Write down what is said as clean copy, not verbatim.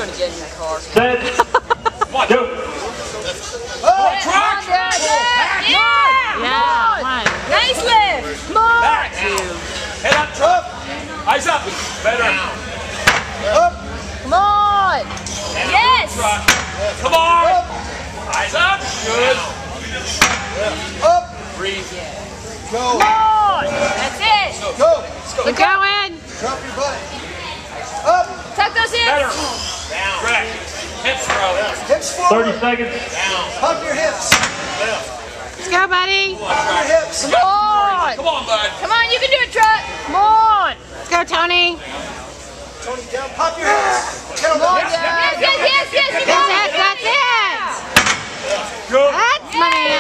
gonna get in the car. Set. Come on, go. Truck! Yeah! Nice lift! Come on! Back. Head up, truck. Eyes up. Better. Up. Come on! Yes! Come on. Eyes up. Good. Up. Breathe. Go. Come on! That's it! Go. We're going! Drop your butt. Up. Tuck those hips! Better. Down. Correct. Hips throw. Hips forward. 30 seconds. Down. Hug your hips. Let's go, buddy! Hug your hips. Come on! Come on, bud. Come on, you can do it, Truck! Come on! Let's go, Tony! Tony, down. Pop your hips. Come on, yes, yes, yes, yes! You got it! That's it! Good. That's my man!